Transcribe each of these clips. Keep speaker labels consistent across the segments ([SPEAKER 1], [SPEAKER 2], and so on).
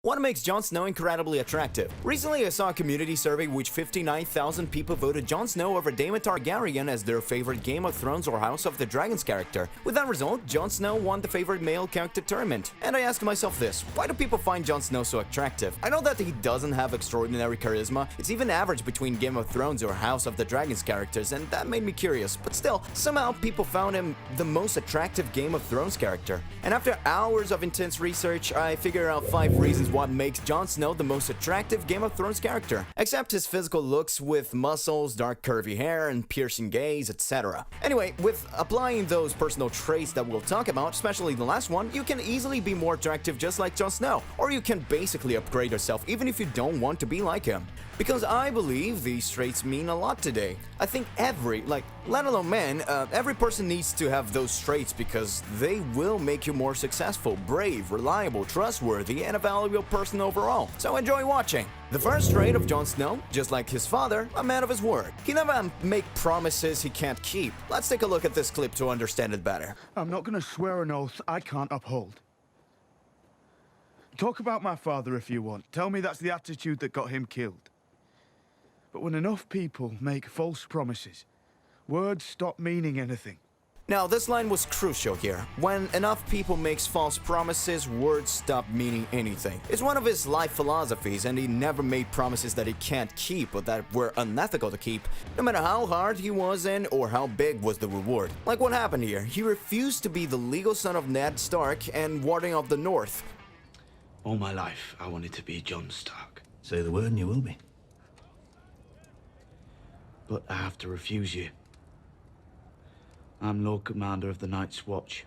[SPEAKER 1] What makes Jon Snow incredibly attractive? Recently, I saw a community survey which 59,000 people voted Jon Snow over Daemon Targaryen as their favorite Game of Thrones or House of the Dragons character. With that result, Jon Snow won the favorite male character tournament. And I asked myself this: why do people find Jon Snow so attractive? I know that he doesn't have extraordinary charisma, it's even average between Game of Thrones or House of the Dragons characters, and that made me curious. But still, somehow people found him the most attractive Game of Thrones character. And after hours of intense research, I figured out 5 reasons what makes Jon Snow the most attractive Game of Thrones character, except his physical looks with muscles, dark curvy hair, and piercing gaze, etc. Anyway, with applying those personal traits that we'll talk about, especially the last one, you can easily be more attractive just like Jon Snow, or you can basically upgrade yourself even if you don't want to be like him. Because I believe these traits mean a lot today. I think let alone men, every person needs to have those traits because they will make you more successful, brave, reliable, trustworthy, and a valuable person overall. So enjoy watching. The first trait of Jon Snow, just like his father, a man of his word. He never make promises he can't keep. Let's take a look at this clip to understand it better.
[SPEAKER 2] I'm not going to swear an oath I can't uphold. Talk about my father if you want. Tell me that's the attitude that got him killed. But when enough people make false promises, words stop meaning anything.
[SPEAKER 1] Now, this line was crucial here. When enough people makes false promises, words stop meaning anything. It's one of his life philosophies, and he never made promises that he can't keep or that were unethical to keep, no matter how hard he was in or how big was the reward. Like what happened here, he refused to be the legal son of Ned Stark and Warden of the North.
[SPEAKER 3] All my life, I wanted to be Jon Stark.
[SPEAKER 4] Say the word and you will be.
[SPEAKER 3] But I have to refuse you. I'm Lord Commander of the Night's Watch.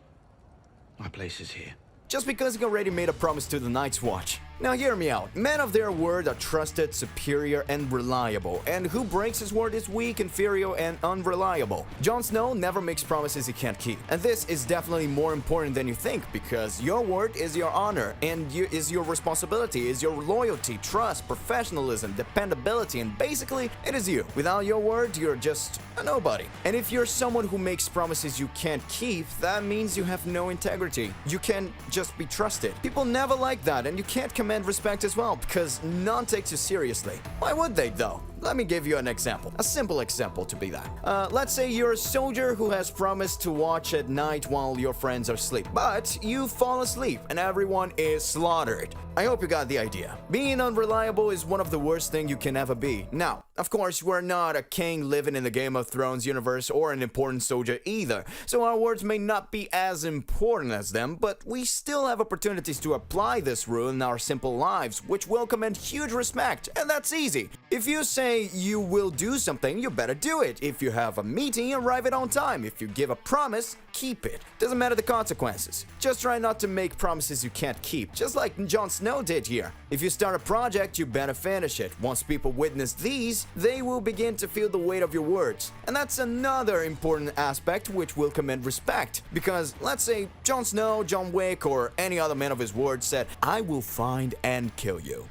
[SPEAKER 3] My place is here.
[SPEAKER 1] Just because he already made a promise to the Night's Watch. Now hear me out. Men of their word are trusted, superior, and reliable. And who breaks his word is weak, inferior, and unreliable. Jon Snow never makes promises he can't keep. And this is definitely more important than you think, because your word is your honor, and is your responsibility, is your loyalty, trust, professionalism, dependability, and basically, it is you. Without your word, you're just a nobody. And if you're someone who makes promises you can't keep, that means you have no integrity. You can just be trusted. People never like that, and you can't command respect as well, because none takes you seriously. Why would they though? Let me give you an example. A simple example to be that. Let's say you're a soldier who has promised to watch at night while your friends are asleep, but you fall asleep and everyone is slaughtered. I hope you got the idea. Being unreliable is one of the worst things you can ever be. Now, of course, we're not a king living in the Game of Thrones universe or an important soldier either, so our words may not be as important as them, but we still have opportunities to apply this rule in our simple lives, which will command huge respect, and that's easy. If you say you will do something, you better do it. If you have a meeting, arrive it on time. If you give a promise, keep it. Doesn't matter the consequences. Just try not to make promises you can't keep, just like Jon Snow did here. If you start a project, you better finish it. Once people witness these, they will begin to feel the weight of your words. And that's another important aspect which will command respect. Because let's say Jon Snow, John Wick, or any other man of his word said, "I will find and kill you."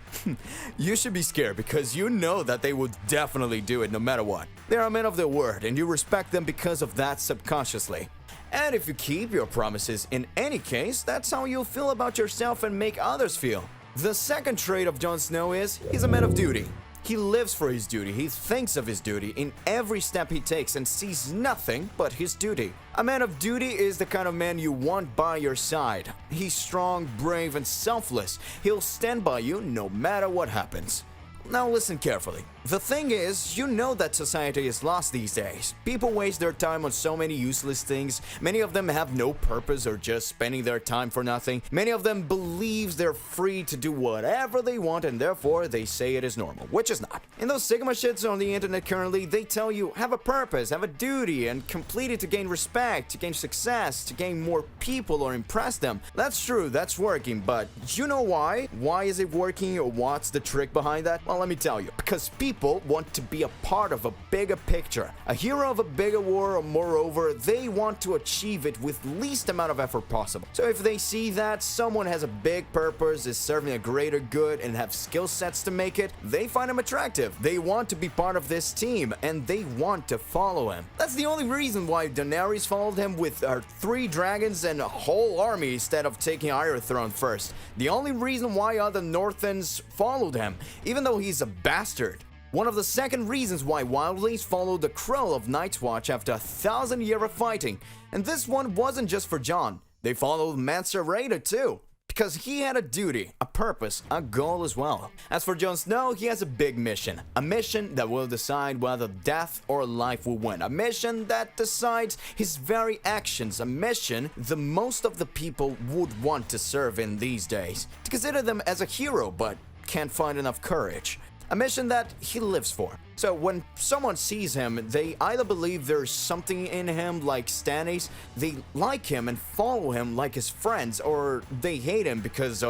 [SPEAKER 1] You should be scared because you know that they will definitely do it no matter what. They are men of their word and you respect them because of that subconsciously. And if you keep your promises in any case, that's how you'll feel about yourself and make others feel. The second trait of Jon Snow is he's a man of duty. He lives for his duty, he thinks of his duty in every step he takes and sees nothing but his duty. A man of duty is the kind of man you want by your side. He's strong, brave, and selfless. He'll stand by you no matter what happens. Now listen carefully. The thing is, you know that society is lost these days. People waste their time on so many useless things. Many of them have no purpose or just spending their time for nothing. Many of them believe they're free to do whatever they want and therefore they say it is normal, which is not. In those Sigma shits on the internet currently, they tell you have a purpose, have a duty, and complete it to gain respect, to gain success, to gain more people or impress them. That's true, that's working, but you know why? Why is it working or what's the trick behind that? Well, let me tell you. Because people people want to be a part of a bigger picture, a hero of a bigger war, or moreover, they want to achieve it with least amount of effort possible. So if they see that someone has a big purpose, is serving a greater good, and have skill sets to make it, they find him attractive. They want to be part of this team, and they want to follow him. That's the only reason why Daenerys followed him with her 3 dragons and a whole army instead of taking Iron Throne first. The only reason why other Northens followed him, even though he's a bastard. One of the second reasons why wildlings followed the Crow of Night's Watch after 1,000 years of fighting. And this one wasn't just for Jon. They followed Mansa Raider too, because he had a duty, a purpose, a goal as well. As for Jon Snow, he has a big mission. A mission that will decide whether death or life will win. A mission that decides his very actions. A mission the most of the people would want to serve in these days. To consider them as a hero, but can't find enough courage. A mission that he lives for. So when someone sees him, they either believe there's something in him like Stannis, they like him and follow him like his friends, or they hate him because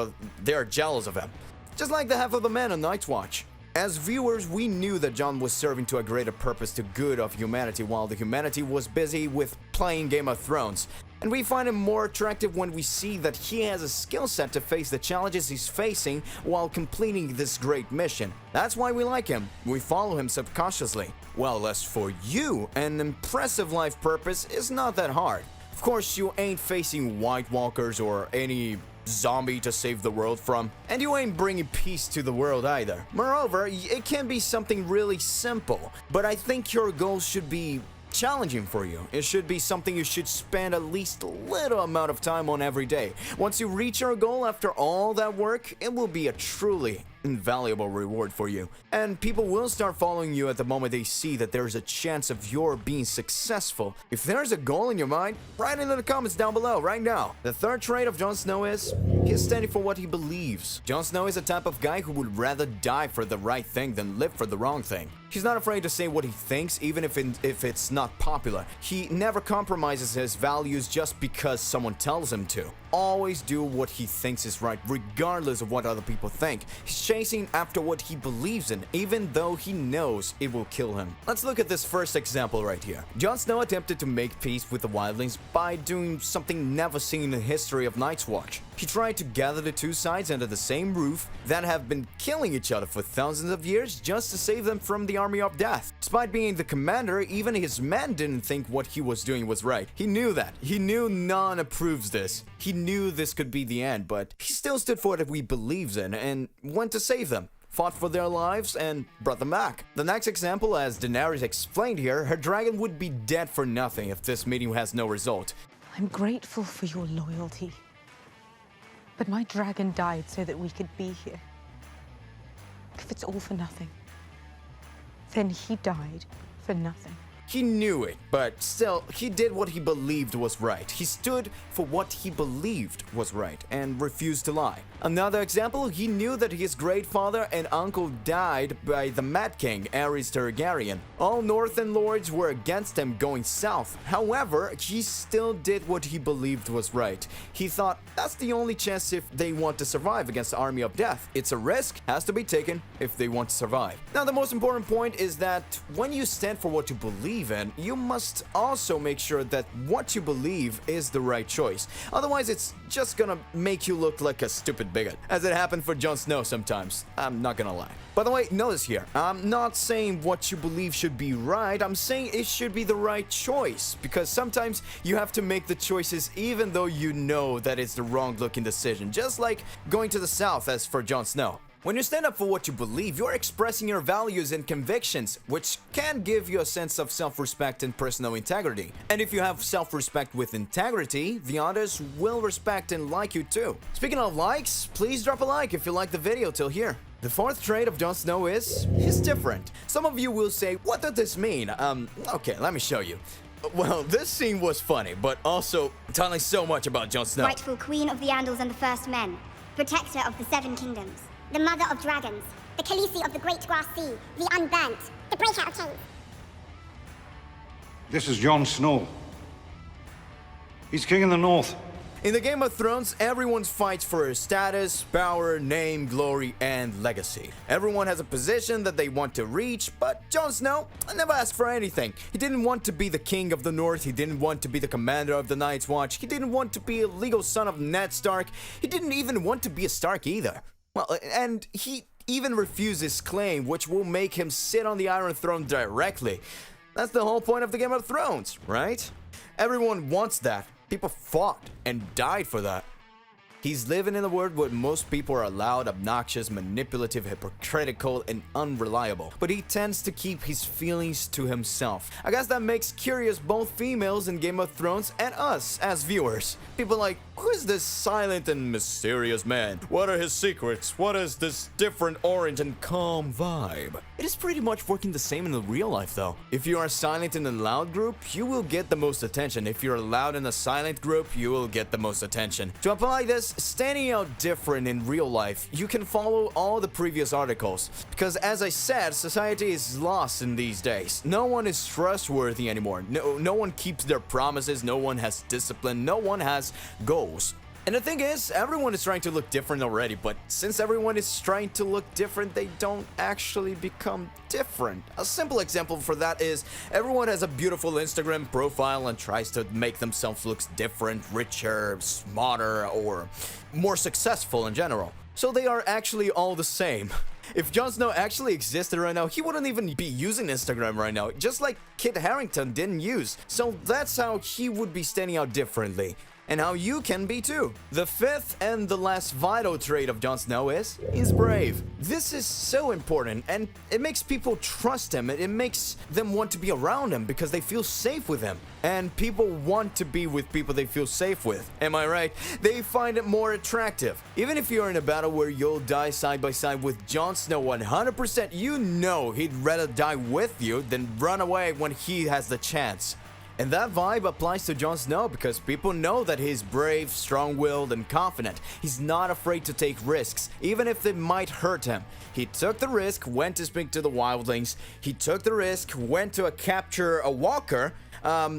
[SPEAKER 1] they're jealous of him. Just like the half of the men on Night's Watch. As viewers, we knew that Jon was serving to a greater purpose, to good of humanity, while the humanity was busy with playing Game of Thrones. And we find him more attractive when we see that he has a skill set to face the challenges he's facing while completing this great mission. That's why we like him. We follow him subconsciously. Well, as for you, an impressive life purpose is not that hard. Of course, you ain't facing White Walkers or any zombie to save the world from, and you ain't bringing peace to the world either. Moreover, it can be something really simple, but I think your goal should be challenging for you. It should be something you should spend at least a little amount of time on every day. Once you reach your goal after all that work, it will be a truly invaluable reward for you. And people will start following you at the moment they see that there's a chance of your being successful. If there's a goal in your mind, write it in the comments down below right now. The third trait of Jon Snow is he's standing for what he believes. Jon Snow is the type of guy who would rather die for the right thing than live for the wrong thing. He's not afraid to say what he thinks, even if it's not popular. He never compromises his values just because someone tells him to. Always do what he thinks is right, regardless of what other people think. He's chasing after what he believes in, even though he knows it will kill him. Let's look at this first example right here. Jon Snow attempted to make peace with the wildlings by doing something never seen in the history of Night's Watch. He tried to gather the two sides under the same roof that have been killing each other for thousands of years just to save them from the army of death. Despite being the commander, even his men didn't think what he was doing was right. He knew that. He knew none approves this. He knew this could be the end, but he still stood for what he believes in and went to save them. Fought for their lives and brought them back. The next example, as Daenerys explained here, her dragon would be dead for nothing if this meeting has no result.
[SPEAKER 4] I'm grateful for your loyalty. But my dragon died so that we could be here. If it's all for nothing, then he died for nothing.
[SPEAKER 1] He knew it, but still, he did what he believed was right. He stood for what he believed was right and refused to lie. Another example, he knew that his great father and uncle died by the Mad King, Aerys Targaryen. All Northern lords were against him going south. However, he still did what he believed was right. He thought that's the only chance if they want to survive against the army of death. It's a risk, has to be taken if they want to survive. Now, the most important point is that when you stand for what you believe in, you must also make sure that what you believe is the right choice. Otherwise, it's just gonna make you look like a stupid bigot, as it happened for Jon Snow sometimes. I'm not gonna lie. By the way, notice here, I'm not saying what you believe should be right, I'm saying it should be the right choice, because sometimes you have to make the choices even though you know that it's the wrong looking decision, just like going to the south as for Jon Snow. When you stand up for what you believe, you're expressing your values and convictions, which can give you a sense of self-respect and personal integrity. And if you have self-respect with integrity, the others will respect and like you too. Speaking of likes, please drop a like if you like the video till here. The fourth trait of Jon Snow is, he's different. Some of you will say, what does this mean? Okay, let me show you. Well, this scene was funny, but also telling so much about Jon Snow.
[SPEAKER 5] Rightful queen of the Andals and the First Men, protector of the Seven Kingdoms, the mother of dragons, the Khaleesi of the Great Grass Sea, the Unburnt, the Breakout Chains.
[SPEAKER 6] This is Jon Snow. He's king in the north.
[SPEAKER 1] In the Game of Thrones, everyone fights for status, power, name, glory, and legacy. Everyone has a position that they want to reach, but Jon Snow never asked for anything. He didn't want to be the king of the North, he didn't want to be the commander of the Night's Watch, he didn't want to be a legal son of Ned Stark, he didn't even want to be a Stark either. Well, and he even refused his claim, which will make him sit on the Iron Throne directly. That's the whole point of the Game of Thrones, right? Everyone wants that. People fought and died for that. He's living in a world where most people are loud, obnoxious, manipulative, hypocritical, and unreliable. But he tends to keep his feelings to himself. I guess that makes curious both females in Game of Thrones and us as viewers. People like, who is this silent and mysterious man? What are his secrets? What is this different orange and calm vibe? It is pretty much working the same in the real life though. If you are silent in a loud group, you will get the most attention. If you're loud in a silent group, you will get the most attention. To apply this, standing out different in real life, you can follow all the previous articles. Because as I said, society is lost in these days. No one is trustworthy anymore. No one keeps their promises, no one has discipline, no one has goals. And the thing is, everyone is trying to look different already, but since everyone is trying to look different, they don't actually become different. A simple example for that is, everyone has a beautiful Instagram profile and tries to make themselves look different, richer, smarter, or more successful in general. So they are actually all the same. If Jon Snow actually existed right now, he wouldn't even be using Instagram right now, just like Kit Harington didn't use. So that's how he would be standing out differently. And how you can be too. The fifth and the last vital trait of Jon Snow is he's brave. This is so important, and it makes people trust him. It makes them want to be around him because they feel safe with him. And people want to be with people they feel safe with. Am I right? They find it more attractive. Even if you're in a battle where you'll die side by side with Jon Snow 100%, you know he'd rather die with you than run away when he has the chance. And that vibe applies to Jon Snow because people know that he's brave, strong-willed, and confident. He's not afraid to take risks, even if they might hurt him. He took the risk, went to speak to the wildlings. He took the risk, went to capture a walker.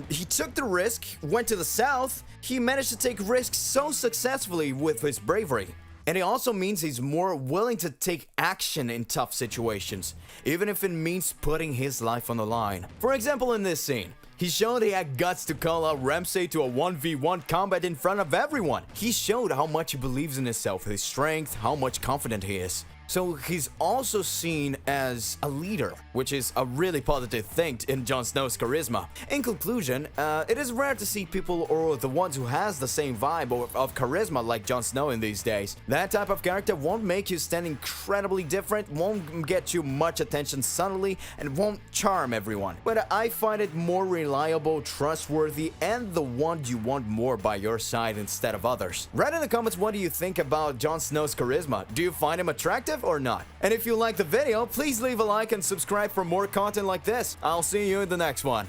[SPEAKER 1] He took the risk, went to the south. He managed to take risks so successfully with his bravery. And it also means he's more willing to take action in tough situations, even if it means putting his life on the line. For example, in this scene, he showed he had guts to call out Ramsay to a 1v1 combat in front of everyone. He showed how much he believes in himself, his strength, how much confident he is. So he's also seen as a leader, which is a really positive thing in Jon Snow's charisma. In conclusion, it is rare to see people or the ones who has the same vibe of charisma like Jon Snow in these days. That type of character won't make you stand incredibly different, won't get you much attention suddenly, and won't charm everyone. But I find it more reliable, trustworthy, and the one you want more by your side instead of others. Write in the comments, what do you think about Jon Snow's charisma? Do you find him attractive or not? And if you like the video, please leave a like and subscribe for more content like this. I'll see you in the next one.